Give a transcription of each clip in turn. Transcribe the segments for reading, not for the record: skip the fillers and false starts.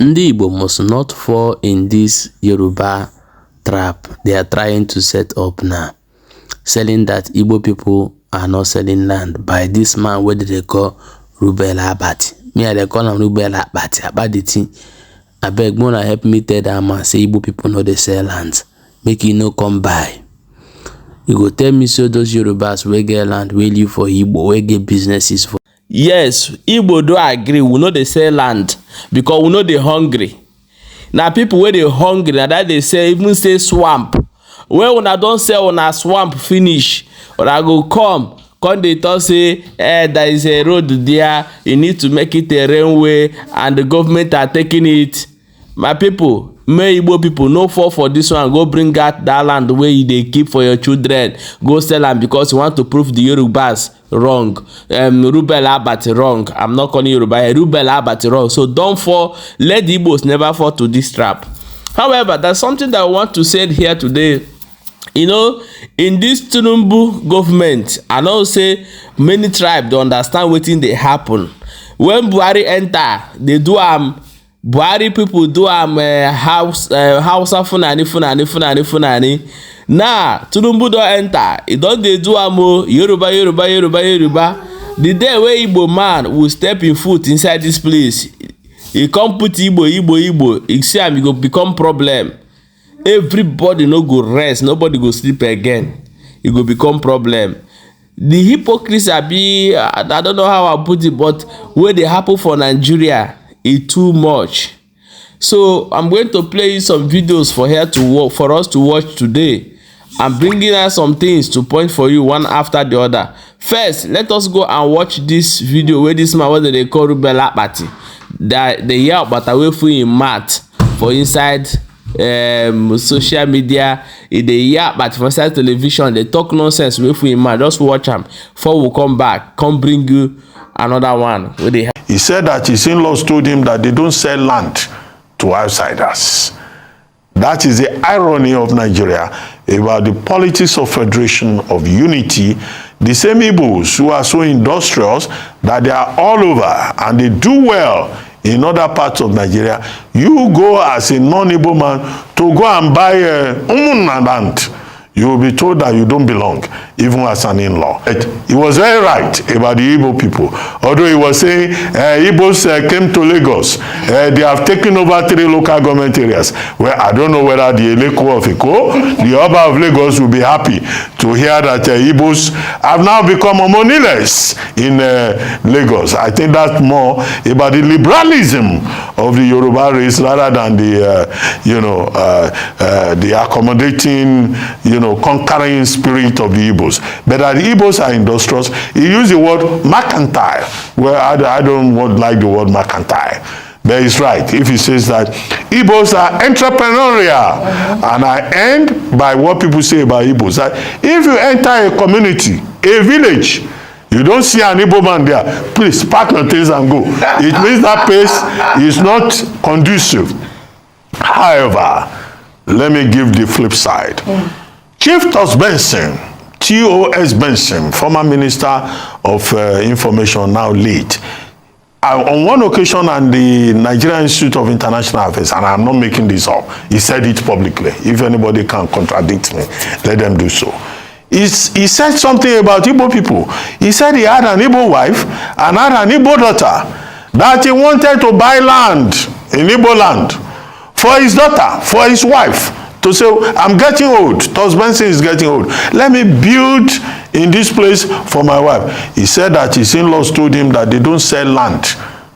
Ndi Igbo must not fall in this Yoruba trap they are trying to set up now, selling that Igbo people are not selling land by this man where they call Rubel Abati. Me, I call him Rubel Abati. I beg Mona help me tell that man say Igbo people know they sell land. Make you no come by. You go tell me so those Yorubas will get land, will you for Igbo, will get businesses for. Yes, Igbo do agree. We know they sell land because we know they hungry. Now people where they hungry, now that they say even say swamp. When I don't sell on a swamp finish, or I go come they talk say there is a road there, you need to make it a railway, and the government are taking it. My people, may Igbo people no fall for this one. Go bring out that land where they keep for your children. Go sell them because you want to prove the Yorubas wrong. Rubel Abati wrong. I'm not calling Yoruba. Rubel Abati wrong. So don't fall. Let the Igbos never fall to this trap. However, there's something that I want to say here today. You know, in this Tinubu government, I know say many tribes don't understand what thing they happen. When Buhari enter, they do Buhari people do house funani. Nah, Tinubu don't enter. It don't they do Yoruba. The day where Igbo man will step in foot inside this place, he come put Igbo. He say he go become problem. Everybody no go rest, nobody go sleep again. It go become problem. The hypocrisy I don't know how I put it, but where they happen for Nigeria is too much. So I'm going to play you some videos for us to watch today. I'm bringing out some things to point for you one after the other. First, let us go and watch this video where this man, what they call Rubel Abati, they yell but away from him mat for inside social media. They but for inside television they talk nonsense with him man. Just watch him before we come back, come bring you another one where they have. He said that his in-laws told him that they don't sell land to outsiders. That is the irony of Nigeria about the politics of federation, of unity. The same Igbos who are so industrious that they are all over and they do well in other parts of Nigeria. You go as a non-Igbo man to go and buy land. You will be told that you don't belong, even as an in-law. He was very right about the Igbo people. Although he was saying Igbos came to Lagos. They have taken over 3 local government areas. Well, I don't know whether the Eleko of Iko, the Oba of Lagos, will be happy to hear that Igbos have now become homonyless in Lagos. I think that's more about the liberalism of the Yoruba race rather than the, the accommodating, conquering spirit of the Igbos. But the Igbos are industrious. He used the word mercantile. Well, I don't like the word mercantile. But he's right if he says that Igbos are entrepreneurial. And I end by what people say about Igbos. That if you enter a community, a village, you don't see an Igbo man there, please pack your things and go. It means that place is not conducive. However, let me give the flip side. Chief Tos Benson, T.O.S. Benson, former Minister of Information, now late, on one occasion at the Nigerian Institute of International Affairs, and I'm not making this up, he said it publicly. If anybody can contradict me, let them do so. He said something about Igbo people. He said he had an Igbo wife and had an Igbo daughter, that he wanted to buy land, in Igbo land, for his daughter, for his wife. To say, I'm getting old. Tos Benson is getting old. Let me build in this place for my wife. He said that his in-laws told him that they don't sell land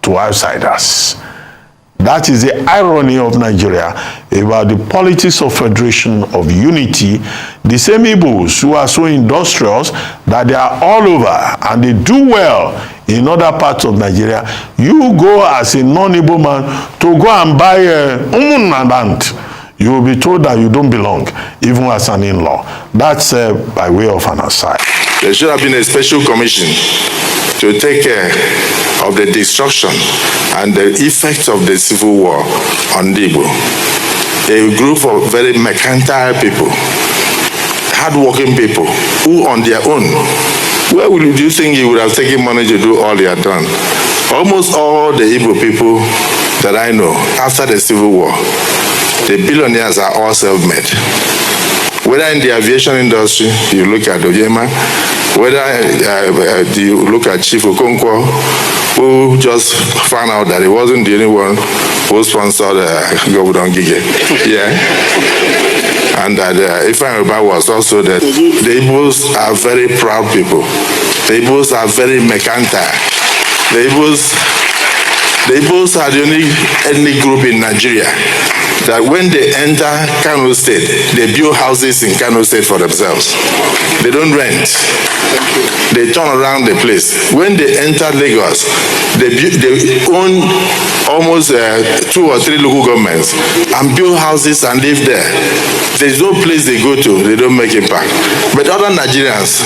to outsiders. That is the irony of Nigeria about the politics of federation, of unity. The same Igbos who are so industrious that they are all over and they do well in other parts of Nigeria. You go as a non-Igbo man to go and buy land. You will be told that you don't belong, even as an in-law. That's by way of an aside. There should have been a special commission to take care of the destruction and the effects of the civil war on the Igbo. A group of very mercantile people, hardworking people, who on their own, where would you think you would have taken money to do all they had done? Almost all the Igbo people that I know, after the Civil War, the billionaires are all self-made. Whether in the aviation industry, you look at Ojema, whether you look at Chief Okonkwo, who just found out that he wasn't the only one who sponsored Governor Gige. Yeah. And that Ifeanyi Uba was also that the Igbos are very proud people. The Igbos are very mercantile. The Igbos are the only ethnic group in Nigeria that when they enter Kano State, they build houses in Kano State for themselves. They don't rent. They turn around the place. When they enter Lagos, they own almost 2 or 3 local governments and build houses and live there. There's no place they go to, they don't make impact. But other Nigerians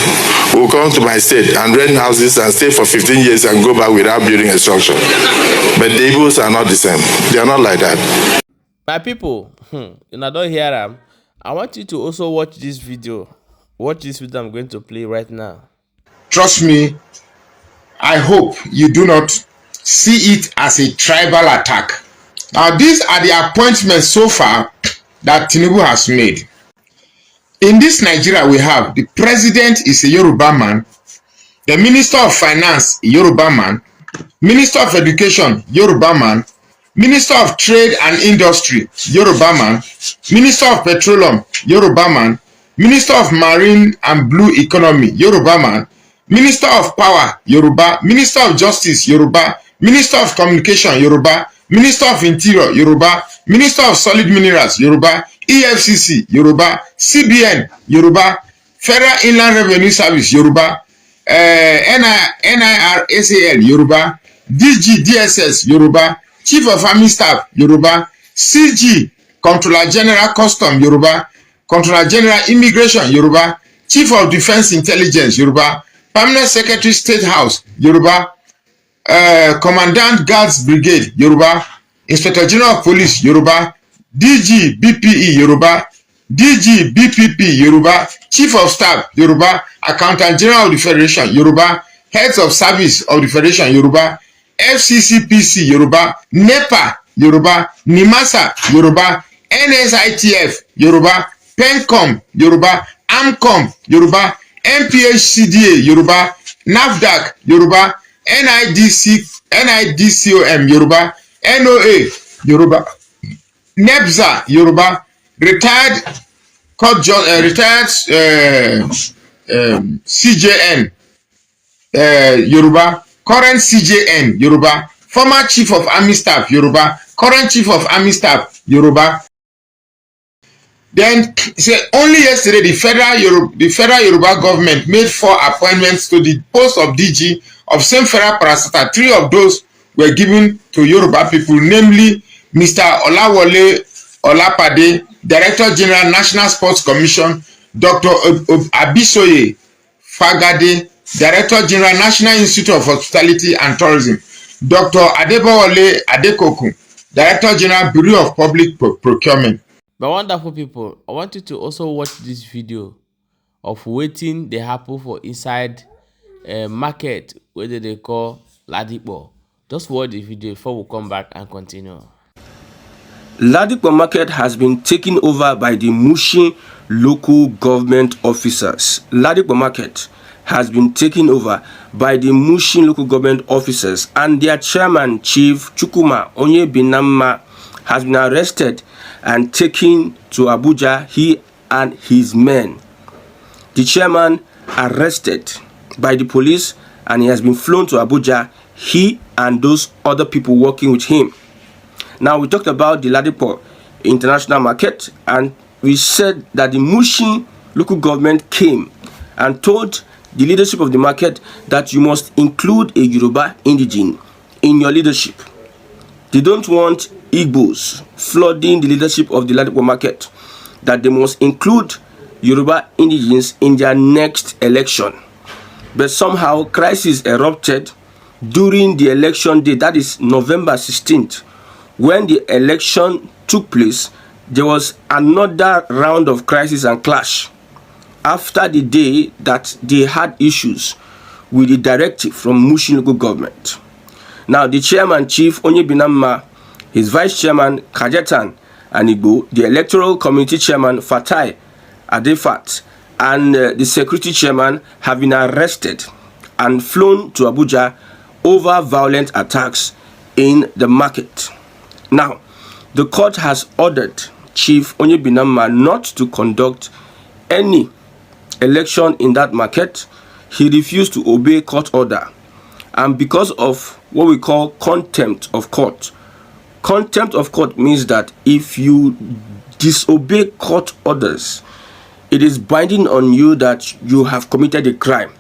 will come to my state and rent houses and stay for 15 years and go back without building a structure. But the Igbos are not the same. They are not like that. My people, you don't hear them. I want you to also watch this video. Watch this video I'm going to play right now. Trust me, I hope you do not see it as a tribal attack. Now, these are the appointments so far that Tinubu has made. In this Nigeria we have, the president is a Yoruba man, the minister of finance, a Yoruba man, minister of education, Yoruba man, minister of trade and industry, Yoruba man, minister of petroleum, Yoruba man, minister of marine and blue economy, Yoruba man, minister of power, Yoruba, minister of justice, Yoruba, minister of communication, Yoruba, minister of interior, Yoruba, minister of solid minerals, Yoruba, EFCC, Yoruba, CBN, Yoruba, Federal Inland Revenue Service, Yoruba, NIRSAL, Yoruba, DG, DSS, Yoruba, Chief of Army Staff, Yoruba, CG, Controller General Custom, Yoruba, Controller General Immigration, Yoruba, Chief of Defense Intelligence, Yoruba, Permanent Secretary State House, Yoruba, Commandant Guards Brigade, Yoruba, Inspector General of Police, Yoruba, DG BPE, Yoruba, DG BPP, Yoruba, Chief of Staff, Yoruba, Accountant General of the Federation, Yoruba, Heads of Service of the Federation, Yoruba, FCCPC, Yoruba, NEPA, Yoruba, NIMASA, Yoruba, NSITF, Yoruba, PENCOM, Yoruba, AMCOM, Yoruba, MPHCDA, Yoruba, NAFDAC, Yoruba, NIDCOM, Yoruba, NOA, Yoruba, NEBZA, Yoruba, retired CJN, Yoruba, current CJN, Yoruba, former Chief of Army Staff, Yoruba, current Chief of Army Staff, Yoruba. Then, say only yesterday, the federal Yoruba government made 4 appointments to the post of DG of same federal parastatal. 3 of those were given to Yoruba people, namely Mr. Olawole Olapade, Director General National Sports Commission, Dr. Abisoye Fagade, Director General National Institute of Hospitality and Tourism, Dr. Adebowale Adekoku, Director General Bureau of Public Procurement. But wonderful people, I want you to also watch this video of waiting they happen for inside a market where they call Ladipo. Just watch the video before we come back and continue. Ladipo market has been taken over by the Mushin local government officers. Ladipo market has been taken over by the Mushin local government officers, and their chairman, Chief Chukuma Onyebinamma, has been arrested and taken to Abuja, he and his men. The chairman arrested by the police, and he has been flown to Abuja, he and those other people working with him. Now, we talked about the Ladipo International Market, and we said that the Mushin local government came and told the leadership of the market that you must include a Yoruba indigene in your leadership. They don't want Igbos flooding the leadership of the Ladipo market, that they must include Yoruba indigenes in their next election. But somehow crisis erupted during the election day, that is November 16th. When the election took place, there was another round of crisis and clash after the day that they had issues with the directive from Mushin local government. Now, the chairman, Chief Onyebinamma, his vice chairman Kajetan Anigbo, the electoral committee chairman Fatai Adefat, and the security chairman have been arrested and flown to Abuja over violent attacks in the market. Now, the court has ordered Chief Onyebinama not to conduct any election in that market. He refused to obey court order, and because of what we call contempt of court. Contempt of court means that if you disobey court orders, it is binding on you that you have committed a crime.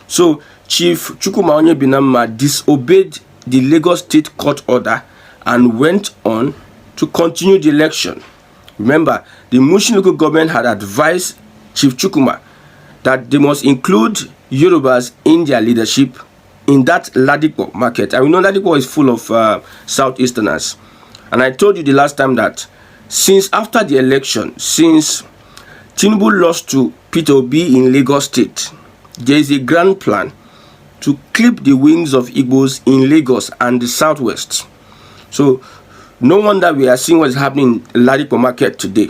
So Chief Chukwuma Onyebinama disobeyed the Lagos State court order and went on to continue the election. Remember, the Mushin local government had advised Chief Chukwuma that they must include Yorubas in their leadership in that Ladipo market. And we know Ladipo is full of Southeasterners. And I told you the last time that since after the election, since Tinubu lost to Peter Obi in Lagos State, there is a grand plan to clip the wings of Igbos in Lagos and the Southwest. So no wonder we are seeing what is happening in Ladipo market today.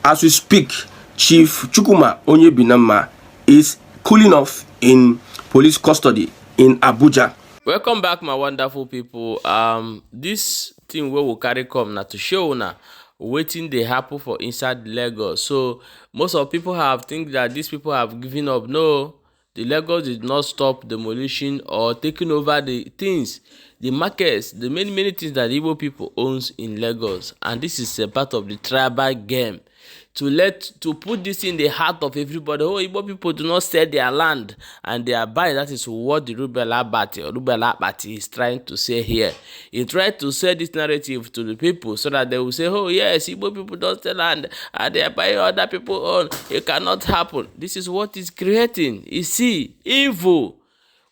As we speak, Chief Chukwuma Onyebinama is cooling off in police custody in Abuja. Welcome back, my wonderful people. This thing we will carry come now to show now waiting they happen for inside Lagos. So most of people have think that these people have given up. No, the Lagos did not stop demolition or taking over the things, the markets, the many things that Igbo people owns in Lagos, and this is a part of the tribal game. To put this in the heart of everybody. Oh, Igbo people do not sell their land and they are buying. That is what the Rubella Party is trying to say here. He tried to sell this narrative to the people so that they will say, oh yes, Igbo people don't sell land and they are buying other people own. It cannot happen. This is what is creating. You see, evil.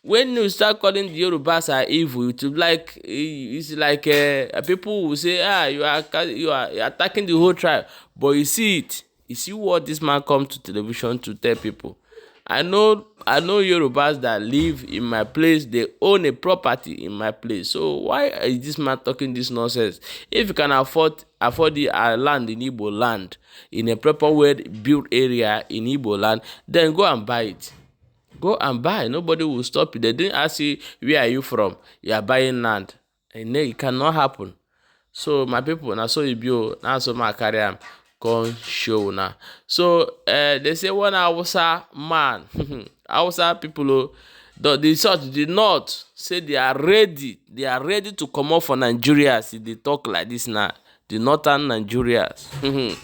When you start calling the Yorubas are evil, it's like people will say, you are attacking the whole tribe. But you see it. You see what this man come to television to tell people. I know Yorubas that live in my place. They own a property in my place. So why is this man talking this nonsense? If you can afford the land in Igbo land, in a proper way built area in Igbo land, then go and buy it. Go and buy. Nobody will stop you. They didn't ask you, where are you from? You are buying land. And it cannot happen. So my people, now so you build, now so my career come show now. So they say one Hausa man, Hausa people, the south, the north, say they are ready to come out for Nigeria. See, they talk like this now. The northern Nigerians.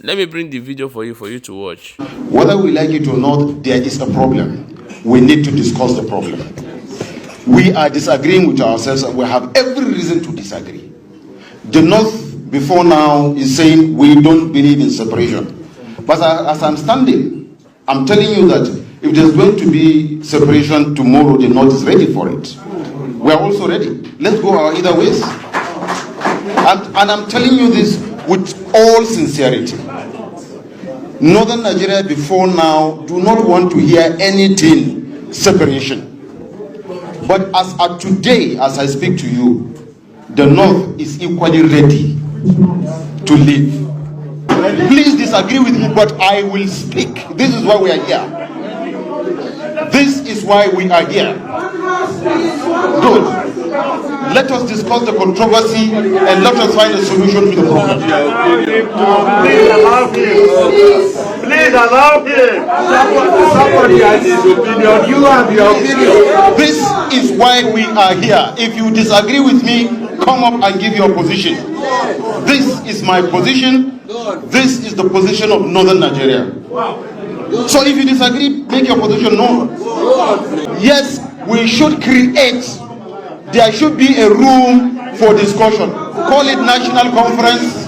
Let me bring the video for you to watch. Whether we like it or not, there is a problem. We need to discuss the problem. We are disagreeing with ourselves and we have every reason to disagree. The North before now is saying we don't believe in separation. But as I'm standing, I'm telling you that if there's going to be separation tomorrow, the North is ready for it. We are also ready. Let's go our either ways. And I'm telling you this with all sincerity. Northern Nigeria before now do not want to hear anything separation. But as of today, as I speak to you, the North is equally ready to live. Please disagree with me, but I will speak. This is why we are here. This is why we are here. Good. Let us discuss the controversy and let us find a solution to the problem. Please allow him. Please allow him. Somebody has his opinion. You have your opinion. This is why we are here. If you disagree with me, come up and give your position. This is my position. This is the position of Northern Nigeria. So if you disagree, make your position known. Yes, we should create. There should be a room for discussion. Call it national conference.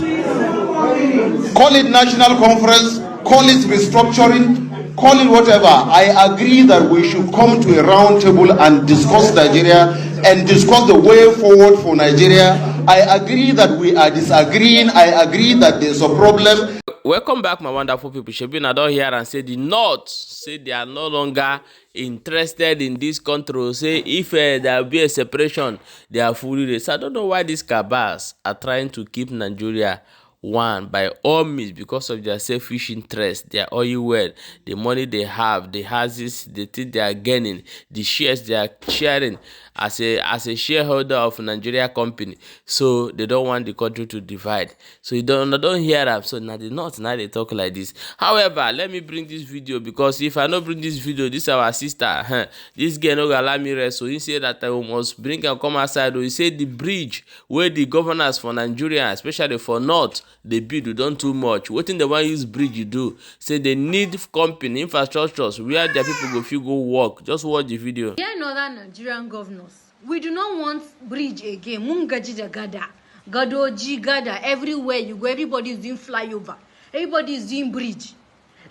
Call it national conference. Call it restructuring. Call it whatever. I agree that we should come to a round table and discuss Nigeria and discuss the way forward for Nigeria. I agree that we are disagreeing. I agree that there's a problem. Welcome back, my wonderful people. Shebi na don hear and say the North say they are no longer interested in this country. Say if there will be a separation, they are fully raised. I don't know why these cabals are trying to keep Nigeria one by all means because of their selfish interest, their oil well, the money they have, the houses, the things they are gaining, the shares they are sharing as a shareholder of Nigeria company. So they don't want the country to divide. So you don't hear them. So now the North now they talk like this. However, let me bring this video because if I not bring this video, this our sister, this girl no go allow me rest. So he say that I must bring and come outside. Or he say the bridge where the governors for Nigeria, especially for North, they build don't too much. Wetin they want use bridge you do? Say they need company infrastructures where their people go feel go work. Just watch the video. Dear Northern Nigerian governors, we do not want bridge again. Mungaji gada, gadoji gada. Everywhere you go, everybody is doing flyover. Everybody is doing bridge.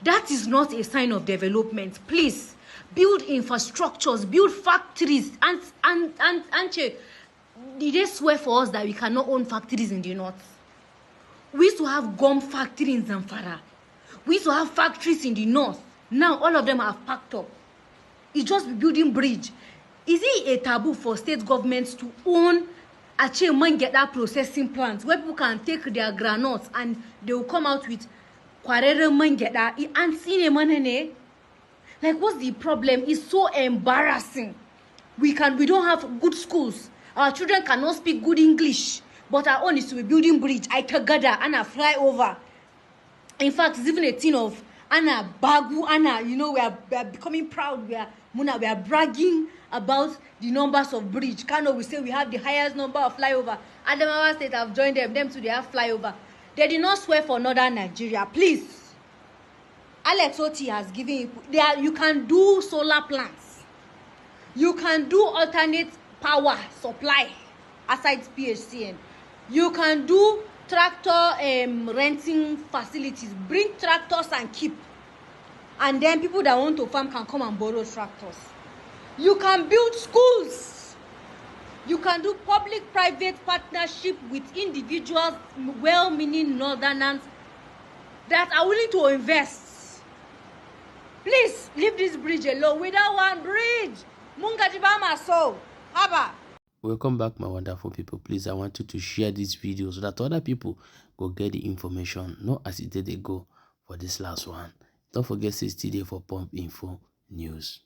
That is not a sign of development. Please build infrastructures, build factories, and did they swear for us that we cannot own factories in the North? We used to have gum factory in Zamfara. We used to have factories in the North. Now all of them are packed up. It's just building bridge. Is it a taboo for state governments to own that processing plants where people can take their granules and they will come out with kwarere mangeda and seen manene? Like, what's the problem? It's so embarrassing. We don't have good schools. Our children cannot speak good English. But our own is to be building bridge. I tagada and a flyover. In fact, it's even a thing of Anna Bagu, Anna, you know, we are becoming proud. We are bragging about the numbers of bridge. Kano, we say we have the highest number of flyover. Adamawa State have joined them too, they have flyover. They did not swear for Northern Nigeria. Please. Alex Oti has given you can do solar plants. You can do alternate power supply aside PHCN. You can do tractor renting facilities. Bring tractors and keep. And then people that want to farm can come and borrow tractors. You can build schools. You can do public-private partnership with individuals, well-meaning Northerners that are willing to invest. Please leave this bridge alone. Without one bridge, Mungajibama so haba. Welcome back, my wonderful people. Please, I want you to share this video so that other people go get the information. No as it did they go for this last one. Don't forget 60 days for Pump Info News.